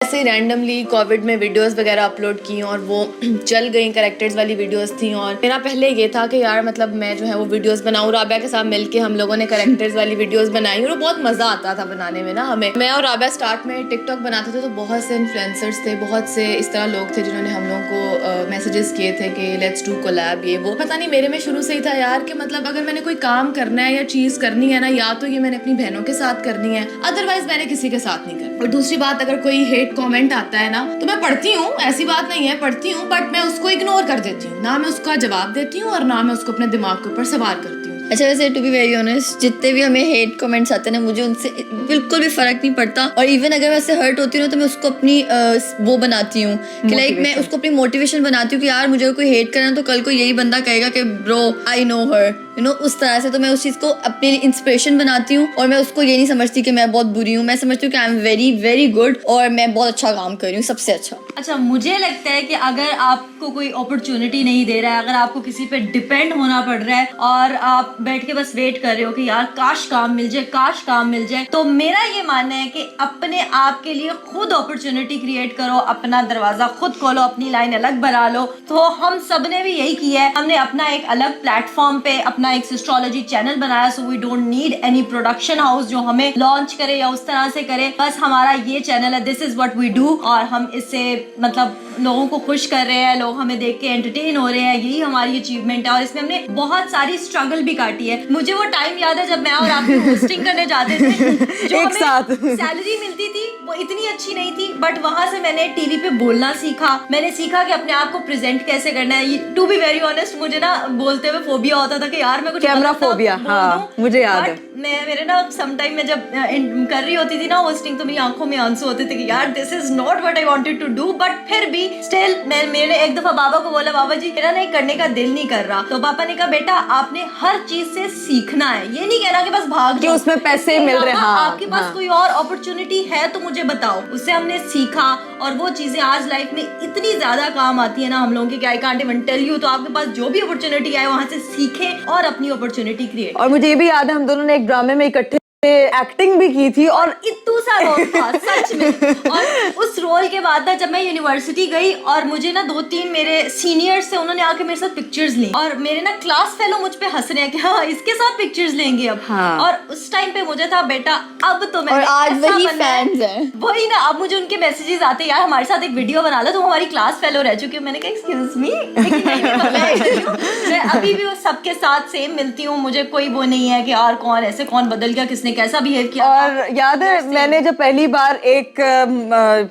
ऐसे randomly Covid में videos वगैरह अपलोड की और वो चल गई, कैरेक्टर्स वाली वीडियोस थी। और मेरा पहले ये था कि यार मतलब मैं जो है वो वीडियोस बनाऊं। राबिया के साथ मिलके हम लोगों ने कैरेक्टर्स वाली वीडियोस बनाई और बहुत मजा आता था बनाने में ना हमें। मैं और राबिया स्टार्ट में टिकटॉक बनाते थे तो बहुत से इन्फ्लुएंसर्स थे, बहुत से इस तरह लोग थे जिन्होंने हम लोगों को मैसेजेस किए थे कि लेट्स डू कोलैब, ये वो। पता नहीं मेरे में शुरू से ही था यार कि मतलब अगर मैंने कोई काम करना है या चीज करनी है ना, या तो ये मैंने अपनी बहनों के साथ करनी है, अदरवाइज मैंने किसी के साथ नहीं करनी। और दूसरी बात, अगर कोई हेट कमेंट आता है ना तो मैं पढ़ती हूँ, ऐसी बात नहीं है, पढ़ती हूँ, बट मैं उसको इग्नोर कर देती हूँ। ना मैं उसका जवाब देती हूँ और ना मैं उसको अपने दिमाग के ऊपर सवार करती हूँ। अच्छा, वैसे टू बी वेरी ऑनेस्ट, जितने भी हमें हेट कमेंट्स आते हैं ना, मुझे उनसे बिल्कुल भी फर्क नहीं पड़ता। और इवन अगर मैं उससे हर्ट होती हूँ तो मैं उसको अपनी वो बनाती हूँ कि लाइक मैं उसको अपनी मोटिवेशन बनाती हूँ कि यार मुझे कोई हेट करना तो कल को यही बंदा कहेगा कि bro I know her, you know, उस तरह से। तो मैं उस चीज को अपने लिए इंस्पिरेशन बनाती हूँ और मैं उसको ये नहीं समझती कि मैं बहुत बुरी हूँ। मैं समझती हूँ कि I am very very good और मैं बहुत अच्छा काम कर रही हूँ, सबसे अच्छा। अच्छा, मुझे लगता है कि अगर आपको कोई अपॉर्चुनिटी नहीं दे रहा है, अगर आपको किसी पे डिपेंड होना पड़ रहा है और आप बैठ के बस वेट कर रहे हो कि यार काश काम मिल जाए, काश काम मिल जाए, तो मेरा ये मानना है कि अपने आप के लिए खुद अपॉर्चुनिटी क्रिएट करो, अपना दरवाजा खुद खोलो, अपनी लाइन अलग बना लो। तो हम सब ने भी यही किया है। हमने अपना एक अलग प्लेटफॉर्म पे अपना एक सिस्ट्रोलॉजी चैनल बनाया, so we don't need any production house जो हमें लॉन्च करे या उस तरह से करे। बस हमारा ये चैनल है, this is what we do, और हम इससे मतलब लोगों को खुश कर रहे हैं, लोग हमें देख के एंटरटेन हो रहे हैं, यही हमारी अचीवमेंट है। और इसमें हमने बहुत सारी स्ट्रगल भी काटी है। मुझे वो टाइम याद है जब मैं और आप होस्टिंग करने जाते थे, जो हमें सैलरी मिलती थी वो इतनी अच्छी नहीं थी, बट वहां से मैंने टीवी पे बोलना सीखा, मैंने सीखा कि अपने आप को प्रेजेंट कैसे करना है। टू बी वेरी ऑनेस्ट, मुझे ना बोलते हुए फोबिया होता था कि यार मैं कुछ कैमरा फोबिया, हाँ मुझे याद है। मेरे ना समटाइम में जब कर रही होती थी ना होस्टिंग तो मेरी आंखों में आंसू होते थे कि यार this is not what I wanted to do, but फिर भी स्टिल मैंने एक दफा बाबा को बोला, बाबा जी मेरा नहीं करने का दिल नहीं कर रहा। तो पापा ने कहा बेटा आपने हर चीज से सीखना है, ये नहीं कहना कि बस भाग कि उसमें पैसे मिल रहे हैं। हाँ, आपके पास कोई और अपॉर्चुनिटी है तो मुझे बताओ। उससे हमने सीखा और वो चीजें आज लाइफ में इतनी ज्यादा काम आती है ना हम लोगों की, I can't even tell you. तो आपके पास जो भी अपॉर्चुनिटी आए वहां से सीखें और अपनी अपॉर्चुनिटी क्रिएट। और मुझे ये भी याद है हम दोनों ने एक ड्रामे में इकट्ठे एक्टिंग भी की थी और इतू सा रोल था सच में। और उस रोल के बाद ना जब मैं यूनिवर्सिटी गई और मुझे ना 2-3 मेरे सीनियर्स थे, उन्होंने आके मेरे साथ पिक्चर्स ली और मेरे ना क्लास फेलो मुझ पे हंस रहे हैं कि हाँ इसके साथ पिक्चर्स लेंगे अब। हाँ। और उस टाइम पे मुझे था बेटा अब तो मैं, और आज वही फैंस हैं, वही ना। अब मुझे उनके मैसेजेस आते यार हमारे साथ एक वीडियो बना लो, तुम हमारी क्लास फेलो रह चुकी हो। मैंने कहा एक्सक्यूज मी, मैं अभी भी सबके साथ सेम मिलती हूँ, मुझे कोई वो नहीं है कि यार कौन ऐसे कौन बदल गया, किसने कैसा बिहेव किया। और याद है मैंने जब पहली बार एक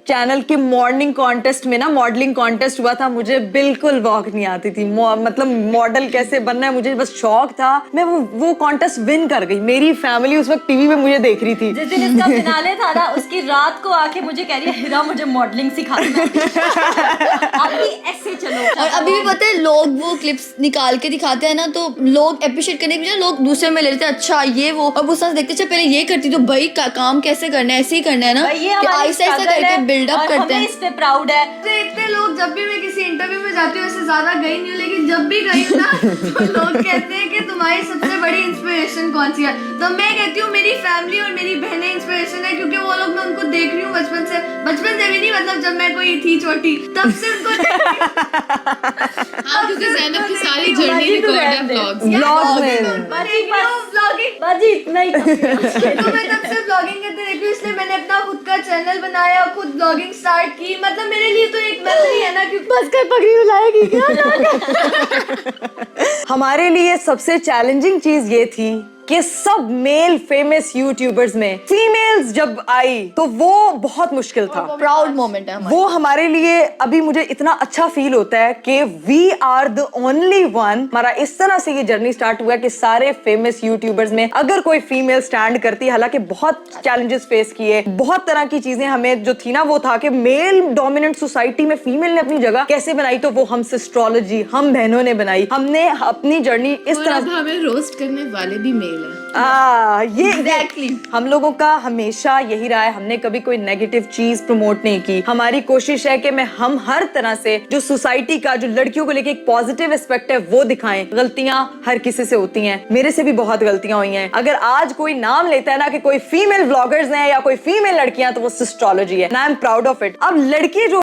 चैनल की मॉर्निंग कॉन्टेस्ट में ना मॉडलिंग कॉन्टेस्ट हुआ था, मुझे बिल्कुल वॉक नहीं आती थी, मतलब मॉडल कैसे बनना है मुझे बस शौक था। मैं वो कॉन्टेस्ट विन कर गई। मेरी फैमिली उस वक्त टीवी पे मुझे देख रही थी। जिस दिन इसका फिनाले था ना उसकी रात को आके मुझे कह रही है हिरा मुझे मॉडलिंग सिखा अभी ऐसे चलो। और अभी भी पता है लोग वो क्लिप्स निकाल के दिखाते हैं ना तो लोग अप्रिशिएट करने के लिए लोग दूसरे में ले लेते हैं, अच्छा ये वो, और वो साथ देखते पहले ये करती तो भाई काम कैसे करना है, ऐसे ही करना है ना, ऐसा करके बिल्डअप करते हैं। इस पे प्राउड है। इतने लोग जब भी मैं किसी इंटरव्यू में जाती हूँ, वैसे ज्यादा गई नहीं हूँ लेकिन जब भी गई हूँ ना तो लोग कहते हैं कि तुम्हारी सबसे बड़ी इंस्पिरेशन कौन सी है। तो मैं कहती हूँ मेरी फैमिली और मेरी बहनें इंस्पिरेशन है, क्योंकि वो लोग मैं उनको देख रही हूँ बचपन से भी नहीं, मतलब जब मैं कोई थी छोटी तब से उनको हाँ, क्योंकि ज़ैनब की सारी जर्नी रिकॉर्ड है व्लॉग्स में। बाजी नहीं तो मैं तब से व्लॉगिंग करते देखी, इसलिए मैंने अपना खुद का चैनल बनाया, खुद व्लॉगिंग स्टार्ट की। मतलब मेरे लिए तो एक मेमोरी है ना, क्योंकि बस कर पगड़ी उलाएगी क्या। हमारे लिए सबसे चैलेंजिंग चीज ये थी कि सब मेल फेमस यूट्यूबर्स में फीमेल्स जब आई तो वो बहुत मुश्किल था। प्राउड मोमेंट है वो हमारे लिए अभी मुझे इतना अच्छा फील होता है कि we are the only one. हमारा इस तरह से ये जर्नी स्टार्ट हुआ कि सारे फेमस यूट्यूबर्स में अगर कोई फीमेल स्टैंड करती, हालांकि बहुत चैलेंजेस फेस किए, बहुत तरह की चीजें हमें जो थी ना वो था कि मेल डोमिनेंट सोसाइटी में फीमेल ने अपनी जगह कैसे बनाई, तो वो हम सिस्ट्रोलॉजी हम बहनों ने बनाई। हमने अपनी जर्नी इस तरह हमें रोस्ट करने वाले भी मेल है। ये Exactly. हम लोगों का हमेशा यही रहा है, हमने कभी कोई नेगेटिव चीज प्रमोट नहीं की। हमारी कोशिश है कि हम हर तरह से जो सोसाइटी का, जो लड़कियों को लेके एक पॉजिटिव एस्पेक्ट है वो दिखाएं। गलतियां हर किसी से होती हैं, मेरे से भी बहुत गलतियां हुई हैं। अगर आज कोई नाम लेता है ना कि कोई फीमेल व्लॉगर्स हैं या कोई फीमेल लड़कियां, तो वो सिस्ट्रोलॉजी है, I am proud of it. अब लड़की जो